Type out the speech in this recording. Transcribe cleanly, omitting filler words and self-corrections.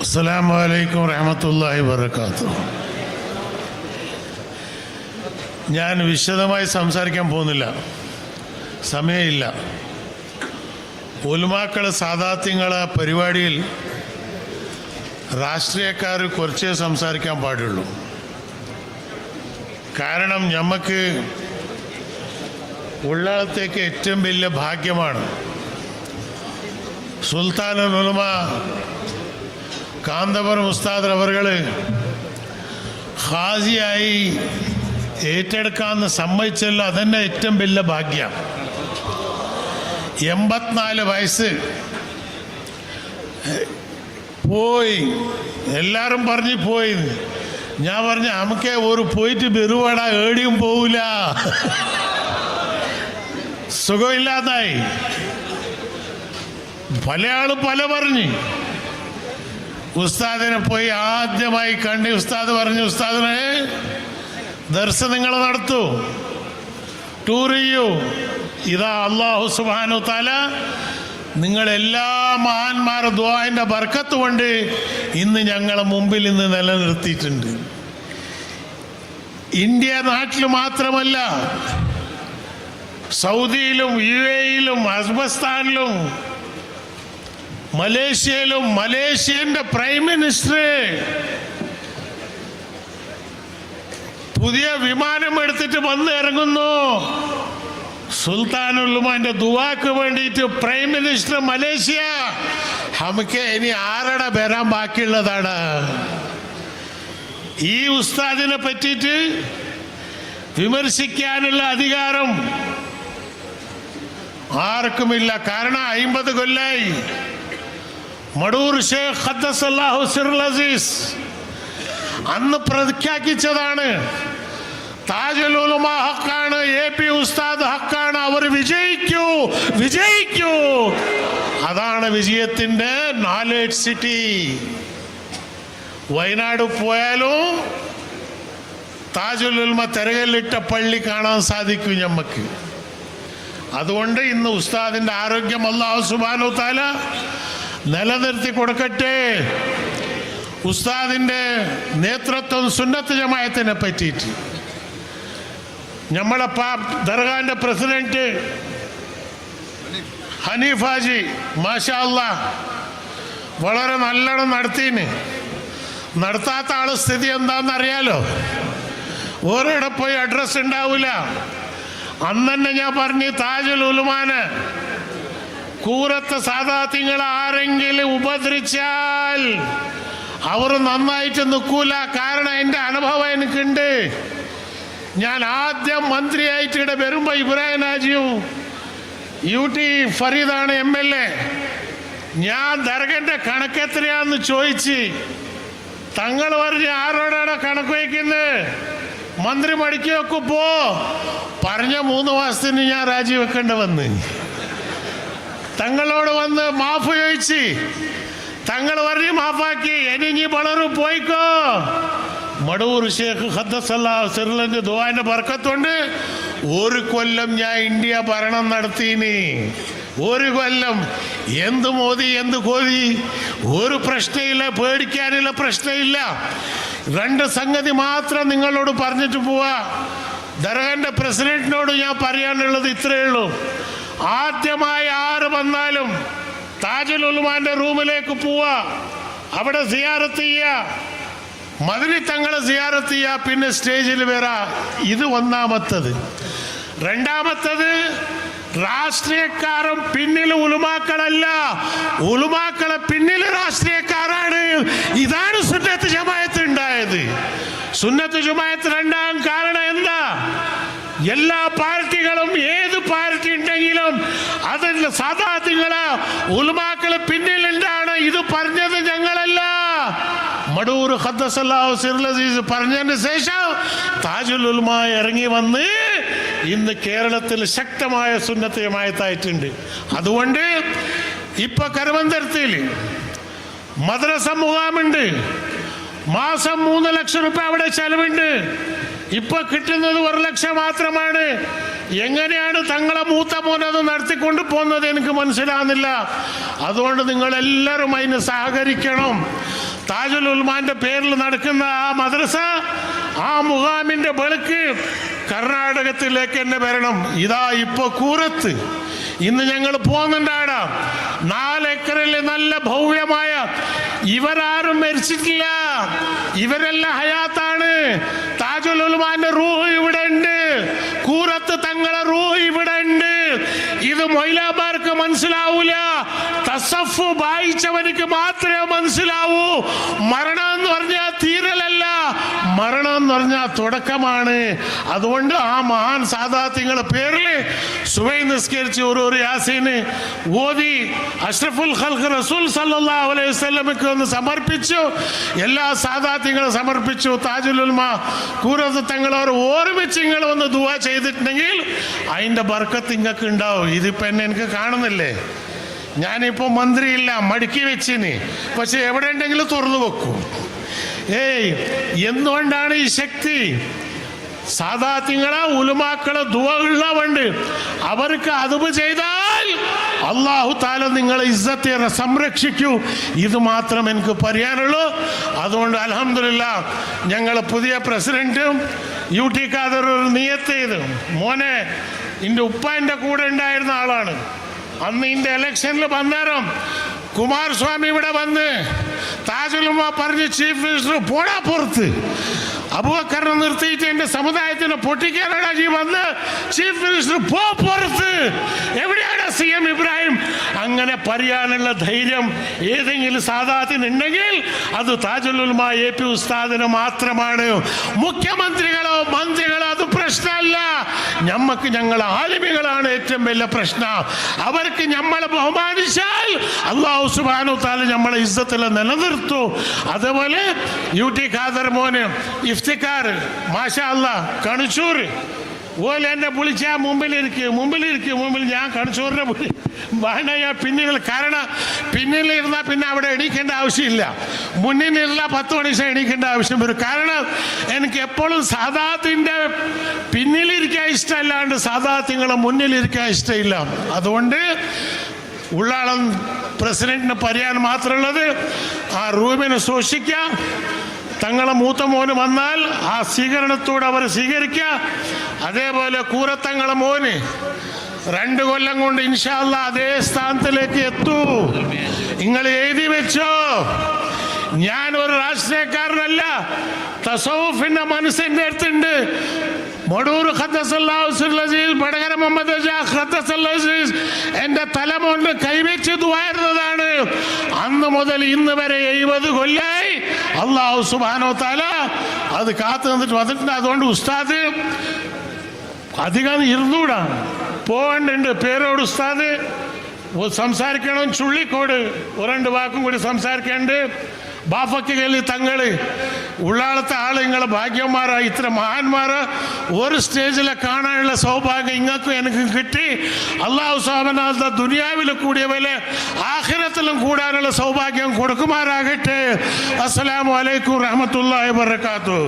അസ്സലാമു അലൈക്കും വറഹ്മത്തുള്ളാഹി വബറകാതുഹു. ഞാൻ വിശദമായി സംസാരിക്കാൻ പോകുന്നില്ല, സമയമില്ല. ഉലമാക്കൾ സാദാത്യങ്ങളെ പരിപാടിയിൽ രാഷ്ട്രീയക്കാർ കുറച്ചേ സംസാരിക്കാൻ പാടുള്ളൂ. കാരണം നമുക്ക് ഉള്ളടത്തേക്ക് ഏറ്റവും വലിയ ഭാഗ്യമാണ് സുൽത്താനുൽ ഉലമ കാന്തപുരം ഉസ്താദ് അവറുകൾ ഖാസിയായി ഏറ്റെടുക്കാമെന്ന് സമ്മതിച്ചല്ലോ. അതന്നെ ഏറ്റവും വലിയ ഭാഗ്യം. 84 വയസ്സ് പോയി, എല്ലാവരും പറഞ്ഞ് പോയി. ഞാൻ പറഞ്ഞു നമുക്ക് ഒരു പോയിട്ട് ബെറുവാടാ, ഏടിയും പോവില്ല, സുഖമില്ലാതായി. പല ആളും പല പറഞ്ഞു. ഉസ്താദിനെ പോയി ആദ്യമായി കണ്ട് ഉസ്താദ് പറഞ്ഞു, ഉസ്താദിനെ ദർസ് നിങ്ങൾ നടത്തൂ, ടൂർ ചെയ്യൂ. ഇതാ അല്ലാഹു സുബ്ഹാനഹു വ തആല നിങ്ങളെല്ലാ മഹാന്മാരുടെ ദുആന്റെ ബർക്കത്ത് കൊണ്ട് ഇന്ന് ഞങ്ങളെ മുമ്പിൽ ഇന്ന് നിലനിർത്തിയിട്ടുണ്ട്. ഇന്ത്യ നാട്ടിൽ മാത്രമല്ല, സൗദിയിലും UAE-യിലും അഫ്ഗാനിസ്ഥാനിലും മലേഷ്യയിലും മലേഷ്യന്റെ പ്രൈം മിനിസ്റ്റർ പുതിയ വിമാനം എടുത്തിട്ട് വന്ന് ഇറങ്ങുന്നു. സുൽത്താനുൽ ഉലമാന്റെ ദുആക്ക് വേണ്ടിയിട്ട് പ്രൈം മിനിസ്റ്റർ മലേഷ്യ. നമുക്ക് ഇനി ആരുടെ വരാൻ ബാക്കിയുള്ളതാണ്? ഈ ഉസ്താദിനെ പറ്റിയിട്ട് വിമർശിക്കാനുള്ള അധികാരം ആർക്കുമില്ല. കാരണം 50 കൊല്ലായി മടൂർ ഷേഖ് ഖദ്ദസല്ലാഹു സിറുൽ അസീസ് അന്ന് പ്രഖ്യാപിച്ചതാണ്, താജുൽ ഉലമ ഹക്കാണ്, AP ഉസ്താദ് ഹക്കാണ്, അവർ വിജയിക്കൂ വിജയിക്കൂ. അതാണ് വിജയത്തിന്റെ നോളജ് സിറ്റി. വയനാട് പോയാലും താജുൽ ഉലമ തിരകല്ലിട്ട പള്ളി കാണാൻ സാധിക്കും നമുക്ക്. അതുകൊണ്ട് ഇന്ന് ഉസ്താദിന്റെ ആരോഗ്യം അല്ലാഹു സുബ്ഹാനഹു വ തആല നിലനിർത്തി കൊടുക്കട്ടെ. ഉസ്താദിന്റെ നേതൃത്വം സുന്നത്ത് ജമാഅത്തിനെ പറ്റിയിട്ട് നമ്മളെ ദർഗാന്റെ പ്രസിഡന്റ് ഹനീഫാജി മാഷാ അല്ലാഹ് വളരെ നല്ലോണം നടത്തിന്. നടത്താത്ത ആള് സ്ഥിതി എന്താണെന്ന് അറിയാലോ. ഓരോടെ പോയി അഡ്രസ് ഉണ്ടാവില്ല. അന്നെ ഞാൻ പറഞ്ഞു, താജുൽ ഉലമാനെ കൂറത്തെ സാദാത്യങ്ങൾ ആരെങ്കിലും ഉപദ്രവിച്ചാൽ അവർ നന്നായിട്ട് നിൽക്കൂല. കാരണം എൻ്റെ അനുഭവം എനിക്കുണ്ട്. ഞാൻ ആദ്യം മന്ത്രിയായിട്ട് ഇവിടെ വരുമ്പോൾ ഇബ്രാഹിം ഹാജിയും UT ഫരീദാണ് MLA. ഞാൻ ദർഗന്റെ കണക്ക് എത്രയാന്ന് ചോദിച്ച് തങ്ങൾ പറഞ്ഞ് ആരോടാണ് കണക്ക് വയ്ക്കുന്നത്? മന്ത്രി മടിക്ക് വെക്കും പോ. പറഞ്ഞ 3 മാസത്തിന് ഞാൻ രാജിവെക്കേണ്ടി വന്ന്. തങ്ങളോട് വന്ന് മാഫ് ചോദിച്ച് തങ്ങൾ പറഞ്ഞ് മാഫാക്കി. ഇനി വളരും പോയിക്കോ. മടൂർ ഷേഖ് ഖദ്ദസല്ലാഹു സിറുൽ ദുആന്റെ ബർക്കത്തുണ്ട് 1 കൊല്ലം ഞാൻ ഇന്ത്യ ഭരണം നടത്തീനി. 1 കൊല്ലം. എന്ത് മോദി എന്ത് കോതി, ഒരു പ്രശ്നമില്ല, പേടിക്കാനുള്ള പ്രശ്നമില്ല. 2 സംഗതി മാത്രം നിങ്ങളോട് പറഞ്ഞിട്ട് പോവാ. ദർഗന്റെ പ്രസിഡന്റിനോട് ഞാൻ പറയാനുള്ളത് ഇത്രയേ ഉള്ളൂ. ആദ്യമായി ആര് വന്നാലും താജുൽ ഉലമാന്റെ റൂമിലേക്ക് പോവാ, അവിടെ സിയാറത്ത് ചെയ്യുക, മദനി തങ്ങളെ സിയാറത്ത് ചെയ്യുക, പിന്നെ സ്റ്റേജിൽ വരാ. ഇത് 1-മത്തത്. 2-മത്തത്, രാഷ്ട്രീയക്കാരും പിന്നിൽ ഉലമാക്കളല്ല, ഉലമാക്കളെ പിന്നിൽ രാഷ്ട്രീയക്കാരാണ്. ഇതാണ് സുന്നത്ത് ജമാഅത്ത് ഉണ്ടായത്. സുന്നത്ത് ജമാഅത്ത് 2-ാം കാരണം എന്താ? എല്ലാ പാർട്ടികളും ഏത് പാർട്ടി ഉണ്ടെങ്കിലും അതിൽ സാദാത്യങ്ങളെ ഉലമാക്കളെ പിന്നിലുണ്ടാണ്. ഇത് പറഞ്ഞത് ഞങ്ങളല്ല, മടൂർ ഖദ്ദസല്ലാഹു സിറുൽ അസീസ് പറഞ്ഞതിന് ശേഷം താജുൽ ഉലമ ഇറങ്ങി വന്ന് ഇന്ന് കേരളത്തിൽ ശക്തമായ സുന്നത്ത് ജമാഅത്തായിട്ടുണ്ട്. അതുകൊണ്ട് ഇപ്പൊ കരുവന്തരത്തിൽ മദ്രസ മുഖാമുണ്ട്. മാസം 3 ലക്ഷം രൂപ അവിടെ ചെലവുണ്ട്. ഇപ്പൊ കിട്ടുന്നത് 1 ലക്ഷം മാത്രമാണ്. എങ്ങനെയാണ് തങ്ങളെ മൂത്ത മോൻ അത് നടത്തിക്കൊണ്ട് പോകുന്നത് എനിക്ക് മനസ്സിലാകുന്നില്ല. അതുകൊണ്ട് നിങ്ങളെല്ലാവരും അതിന് സഹകരിക്കണം. താജുൽ ഉൽമാന്റെ പേരിൽ നടക്കുന്ന ആ മദ്രസ, ആ മുഖാമിന്റെ ബൾക്ക് കർണാടകത്തിലേക്ക് തന്നെ വരണം. ഇതാ ഇപ്പൊ കൂരത്ത് ഇന്ന് ഞങ്ങൾ പോകുന്നുണ്ടാടാം. 4 ഏക്കറിൽ നല്ല ഭവ്യമായ, ഇവരാരും മരിച്ചിട്ടില്ല, ഇവരെല്ലാം ഹയാത്താണ്. താജുൽ ഉൽമാന്റെ റൂഹ് ഇവിടെ ഉണ്ട്, കൂരത്ത് തങ്ങളെ റൂഹ് ഇവിടെ ഉണ്ട്. ഇത് മൊയ്ലാമാർക്ക് മനസ്സിലാവൂല, തസഫ് വായിച്ചവനിക്ക് മാത്രമേ മനസ്സിലാവൂ. മരണം എന്ന് പറഞ്ഞാൽ തീരലല്ല, മരണം എന്ന് പറഞ്ഞാൽ തുടക്കമാണ്. അതുകൊണ്ട് ആ മഹാൻ സാദാത്യങ്ങളുടെ പേരിൽ സുബൈ നിസ്കരിച്ച് ഒരു യാസീന് ഓതി അഷ്റഫുൽ ഖൽഖ് റസൂൽ സല്ലല്ലാഹു അലൈഹി വസല്ലമക്ക് ഒന്ന് സമർപ്പിച്ചു. എല്ലാ സാദാത്യങ്ങളും സമർപ്പിച്ചു. താജുൽ ഉൽമ കൂരത്ത് തങ്ങളോർ ഓർമ്മിച്ച് നിങ്ങൾ ഒന്ന് ദുആ ചെയ്തിട്ടുണ്ടെങ്കിൽ അതിൻ്റെ ബർക്കത്ത് നിങ്ങൾക്ക് ഉണ്ടാവും. ഇതിപ്പോൾ എന്നെ എനിക്ക് കാണുന്നില്ലേ, ഞാനിപ്പോൾ മന്ത്രിയില്ല, മടുക്കി വെച്ചിന്, പക്ഷെ എവിടെ ഉണ്ടെങ്കിലും തുറന്നു വെക്കും. എന്തുകൊണ്ടാണ് ഈ ശക്തി? സാദാത്യങ്ങളെ ഉലമാക്കളെ ദുആ ഉള്ളവണ്ട്, അവർക്ക് അതുബ് ചെയ്താൽ അല്ലാഹു തആല നിങ്ങളെ ഇസ്സത്തെ സംരക്ഷിക്കൂ. ഇത് മാത്രം എനിക്ക് പറയാനുള്ളൂ. അതുകൊണ്ട് അൽഹംദുലില്ലാഹ് ഞങ്ങൾ പുതിയ പ്രസിഡന്റും UT ഖാദർ ഒരു നിയത്ത് ചെയ്തു. മോനെ, എൻ്റെ ഉപ്പാൻ്റെ കൂടെ ഉണ്ടായിരുന്ന ആളാണ്. അന്ന് ഇതിൻ്റെ ഇലക്ഷനിൽ വന്നേരം കുമാരസ്വാമി ഇവിടെ വന്ന് താജുൽ ഉലമ പറഞ്ഞ് ചീഫ് മിനിസ്റ്റർ പോടാ പുറത്ത്, അബൂബക്കറിനെ നിർത്തിയിട്ട് എൻ്റെ സമുദായത്തിനെ പൊട്ടിക്കാനാണ് ഈ വന്ന് ചീഫ് മിനിസ്റ്റർ പോ പുറത്ത്, എവിടെയാണ് CM ഇബ്രാഹിം? അങ്ങനെ പറയാനുള്ള ധൈര്യം ഏതെങ്കിലും സാദാത്തിനുണ്ടെങ്കിൽ അത് താജുൽ ഉലമ AP ഉസ്താദിന് മാത്രമാണ്. മുഖ്യമന്ത്രികളോ മന്ത്രികളോ അത് പ്രശ്നമല്ല. ഞമ്മക്ക് ഞങ്ങളെ ആലിമികളാണ് ഏറ്റവും വലിയ പ്രശ്നം. അവർക്ക് നമ്മളെ ബഹുമാനിച്ചാൽ അല്ലാഹു സുബ്ഹാനഹു വ തആല നമ്മളെ ഇസ്സത്തിൽ നിലനിർത്തും. അതുപോലെ UT ഖാദർ മോന് ഇഫ്തിഖാർ മാഷാ അല്ലാഹ് കണിച്ചൂർ ഓല എന്നെ വിളിച്ചാൽ മുമ്പിൽ ഞാൻ കണിച്ചൂറിനെ വേണ്ട, ഞാൻ പിന്നിൽ. കാരണം പിന്നിലിരുന്നാൽ പിന്നെ അവിടെ എണീക്കേണ്ട ആവശ്യമില്ല, മുന്നിലിരുന്നാൽ 10 മണി എണീക്കേണ്ട ആവശ്യം വരും. കാരണം എനിക്ക് എപ്പോഴും സാദാത്തിൻ്റെ പിന്നിലിരിക്കാൻ ഇഷ്ടമല്ലാണ്ട് സാദാത്യങ്ങളെ മുന്നിലിരിക്കാൻ ഇഷ്ടമില്ല. അതുകൊണ്ട് ഉള്ളാളം പ്രസിഡന്റിന് പറയാൻ മാത്രമുള്ളത് ആ റൂമിനെ സൂക്ഷിക്കുക. തങ്ങളെ മൂത്ത മോന് വന്നാൽ ആ സ്വീകരണത്തോടെ അവർ സ്വീകരിക്കുക. അതേപോലെ കൂരത്തങ്ങളെ മോന് 2 കൊല്ലം കൊണ്ട് ഇൻഷാ അല്ലാഹ് അതേ സ്ഥാനത്തിലേക്ക് എത്തൂ. നിങ്ങൾ എഴുതി വെച്ചോ, ഞാനൊരു രാഷ്ട്രീയക്കാരനല്ല, തസൗഫിന്റെ മനസ്സിൻ്റെ അടുത്തുണ്ട്. മടൂർ വടകര മുഹമ്മദ് എൻ്റെ തലമൊന്ന് കൈവച്ച് ദുആയിരുന്നതാണ്. അന്ന് മുതൽ ഇന്ന് വരെ 70 കൊല്ലായി. അല്ലാഹു സുബ്ഹാനഹു വ തആല അത് കാത്തു നിന്നിട്ട് വന്നിട്ടുണ്ട്. അതുകൊണ്ട് ഉസ്താദ് അധികം ഇരുന്നൂടാ, പോകണ്ടുണ്ട്. പേരോട് ഉസ്താദ് സംസാരിക്കണം. ചുള്ളിക്കോട് 2 വാക്കും കൂടി സംസാരിക്കേണ്ട. ബാഫയ്ക്ക് കയ്യിൽ തങ്ങള് ഉള്ളാളത്തെ ആള് നിങ്ങളെ ഭാഗ്യന്മാരാ. ഇത്ര മഹാന്മാര് ഒരു സ്റ്റേജിലെ കാണാനുള്ള സൗഭാഗ്യം ഇങ്ങൾക്കും എനിക്കും കിട്ടി. അല്ലാഹു സുബ്ഹാനഹു വ തആല ദുനിയാവിൽ കൂടിയ പോലെ ആഖിറത്തിലും കൂടാനുള്ള സൗഭാഗ്യം കൊടുക്കുമാറാകട്ടെ. അസ്സലാമു അലൈക്കും വറഹ്മത്തുള്ളാഹി വബറകാതുഹു.